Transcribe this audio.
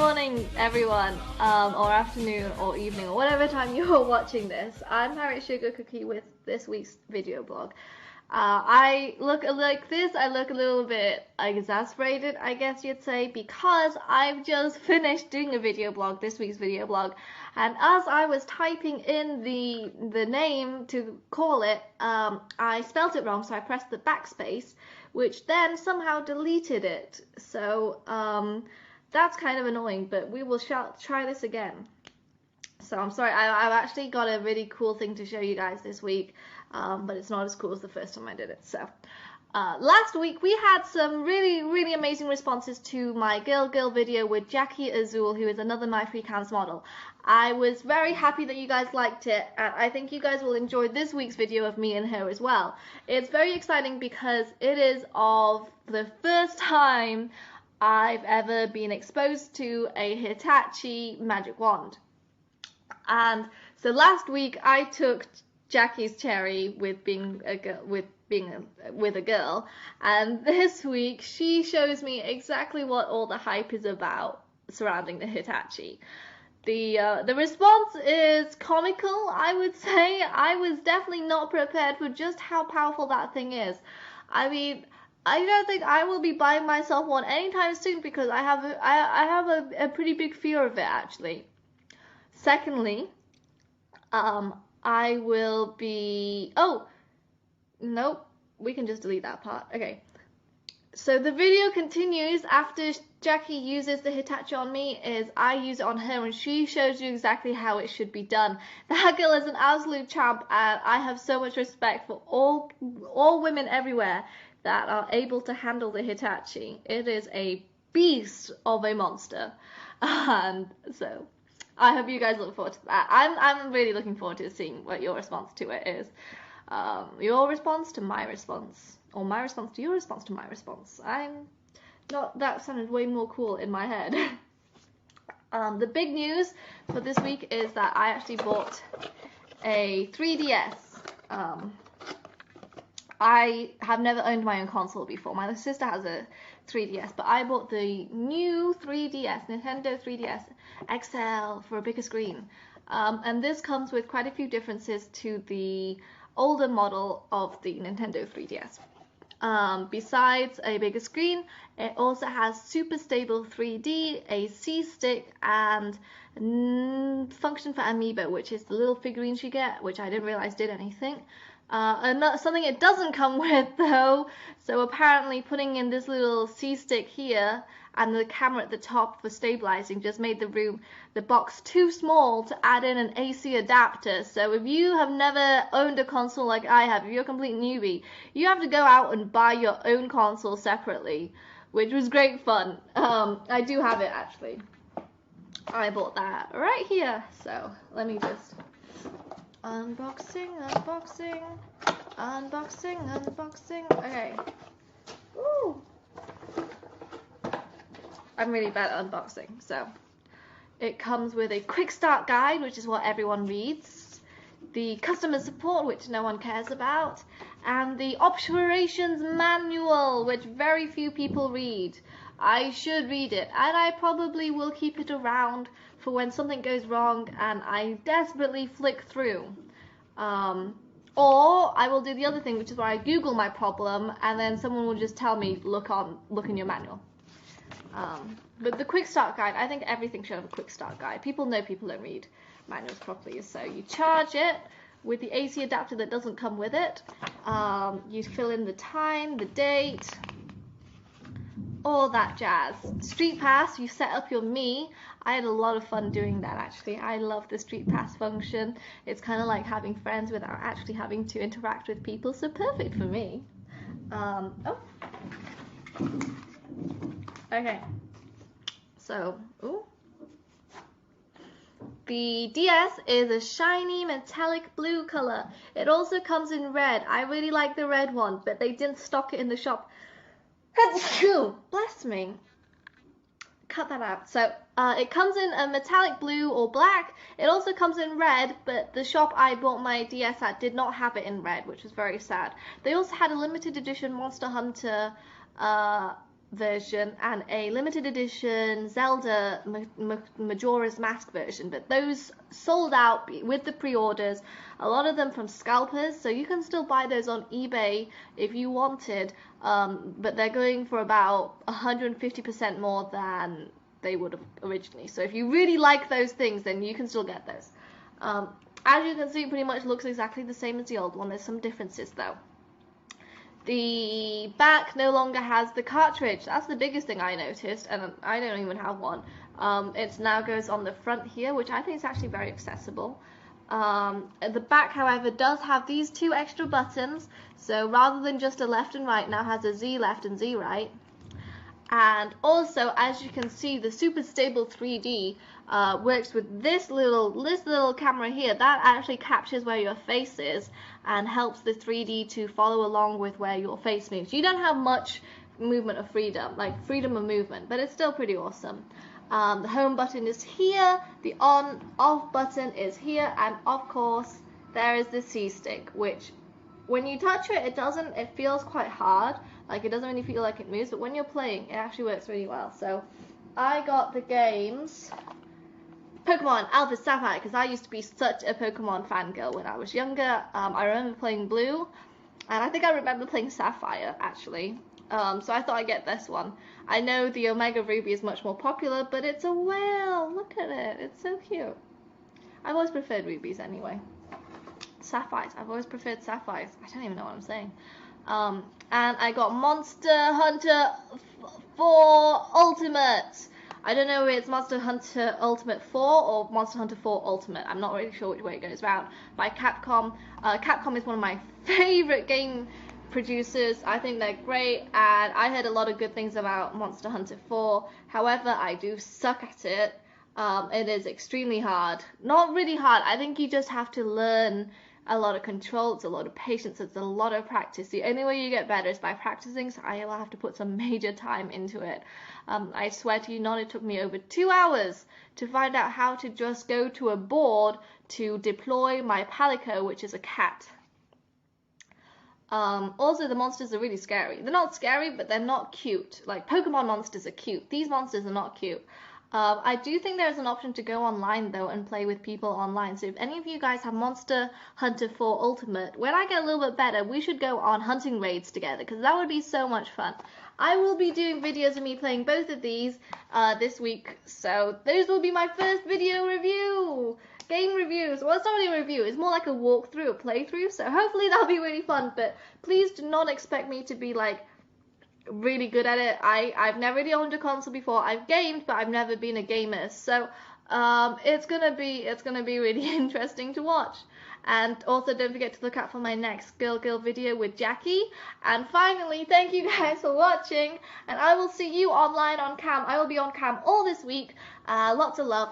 morning, everyone, or afternoon, or evening, or whatever time you're watching this. I'm Pirate Sugar Cookie with this week's video blog. I look like this. I look a little bit exasperated, I guess you'd say, because I've just finished doing a video blog, this week's video blog, and as I was typing in the name to call it, I spelt it wrong, so I pressed the backspace, which then somehow deleted it. So that's kind of annoying, but we will try this again. So I'm sorry, I've actually got a really cool thing to show you guys this week, but it's not as cool as the first time I did it. So last week we had some really amazing responses to my girl video with Jackie Azul, who is another My Free Cams model. I was very happy that you guys liked it, and I think you guys will enjoy this week's video of me and her as well. It's very exciting because it is of the first time I've ever been exposed to a Hitachi magic wand. And so last week I took Jackie's cherry with being a girl, with a girl, and this week she shows me exactly what all the hype is about surrounding the Hitachi. The response is comical, I would say. I was definitely not prepared for just how powerful that thing is. I mean, I don't think I will be buying myself one anytime soon because I have a pretty big fear of it, actually. Secondly, I will be... Oh, nope, we can just delete that part. Okay. So the video continues after Jackie uses the Hitachi on me, is I use it on her, and she shows you exactly how it should be done. That girl is an absolute champ, and I have so much respect for all women everywhere that are able to handle the Hitachi. It is a beast of a monster, and so I hope you guys look forward to that. I'm really looking forward to seeing what your response to it is. Your response to my response, or my response to your response to my response. That sounded way more cool in my head. The big news for this week is that I actually bought a 3DS. I have never owned my own console before. My sister has a 3DS, but I bought the new 3DS, Nintendo 3DS XL, for a bigger screen. And this comes with quite a few differences to the older model of the Nintendo 3DS. Besides a bigger screen, it also has super stable 3D, a C-stick, and function for amiibo, which is the little figurines you get, which I didn't realize did anything. Something it doesn't come with, though, so apparently putting in this little C-stick here and the camera at the top for stabilizing just made the box too small to add in an AC adapter. So if you have never owned a console like I have, if you're a complete newbie, you have to go out and buy your own console separately, which was great fun. I do have it, actually. I bought that right here, so let me just... Unboxing. Okay. Ooh. I'm really bad at unboxing. So it comes with a quick start guide, which is what everyone reads, the customer support, which no one cares about, and the operations manual, which very few people read. I should read it, and I probably will keep it around for when something goes wrong and I desperately flick through. Or I will do the other thing, which is where I Google my problem and then someone will just tell me, look in your manual. But the quick start guide, I think everything should have a quick start guide. People know people don't read manuals properly, so you charge it with the AC adapter that doesn't come with it. You fill in the time, the date, all that jazz. Street Pass, you set up your Me. I had a lot of fun doing that, actually. I love the Street Pass function. It's kind of like having friends without actually having to interact with people, so perfect for me. Okay. So, the DS is a shiny metallic blue color. It also comes in red. I really like the red one, but they didn't stock it in the shop. Bless me. Cut that out. So it comes in a metallic blue or black. It also comes in red, but the shop I bought my DS at did not have it in red, which was very sad. They also had a limited edition Monster Hunter version and a limited edition Zelda Majora's Mask version, but those sold out with the pre-orders, a lot of them from scalpers, so you can still buy those on eBay if you wanted, but they're going for about 150% more than they would have originally. So if you really like those things, then you can still get those. As you can see, it pretty much looks exactly the same as the old one. There's some differences though. The back no longer has the cartridge. That's the biggest thing I noticed, and I don't even have one. It now goes on the front here, which I think is actually very accessible. The back, however, does have these two extra buttons, so rather than just a left and right, now has a Z left and Z right. And also, as you can see, the Super Stable 3D works with this little camera here. That actually captures where your face is and helps the 3D to follow along with where your face moves. You don't have much movement of freedom, like freedom of movement, but it's still pretty awesome. The home button is here, the on-off button is here, and of course, there is the C-stick, which when you touch it, it feels quite hard. Like, it doesn't really feel like it moves, but when you're playing, it actually works really well. So, I got the games Pokemon Alpha Sapphire, because I used to be such a Pokemon fangirl when I was younger. I remember playing Blue, and I think I remember playing Sapphire, actually. So I thought I'd get this one. I know the Omega Ruby is much more popular, but it's a whale. Look at it. It's so cute. I've always preferred rubies anyway. Sapphires. I've always preferred sapphires. I don't even know what I'm saying. And I got Monster Hunter 4 Ultimate. I don't know if it's Monster Hunter Ultimate 4 or Monster Hunter 4 Ultimate. I'm not really sure which way it goes around. By Capcom. Capcom is one of my favorite game producers. I think they're great, and I heard a lot of good things about Monster Hunter 4. However, I do suck at it. It is extremely hard. Not really hard. I think you just have to learn a lot of control. It's a lot of patience. It's a lot of practice. The only way you get better is by practicing, so I will have to put some major time into it. I swear to you not, it took me over 2 hours to find out how to just go to a board to deploy my Palico, which is a cat. Also, the monsters are really scary. They're not scary, but they're not cute. Like, Pokemon monsters are cute. These monsters are not cute. I do think there's an option to go online, though, and play with people online. So if any of you guys have Monster Hunter 4 Ultimate, when I get a little bit better, we should go on hunting raids together, because that would be so much fun. I will be doing videos of me playing both of these this week, so those will be my first video review. Game reviews. Well, it's not really a review. It's more like a walkthrough, a playthrough, so hopefully that'll be really fun, but please do not expect me to be, like, really good at it. I've never really owned a console before. I've gamed, but I've never been a gamer, so it's gonna be really interesting to watch. And also, don't forget to look out for my next Girl video with Jackie. And finally, thank you guys for watching, and I will see you online on cam. I will be on cam all this week. Lots of love.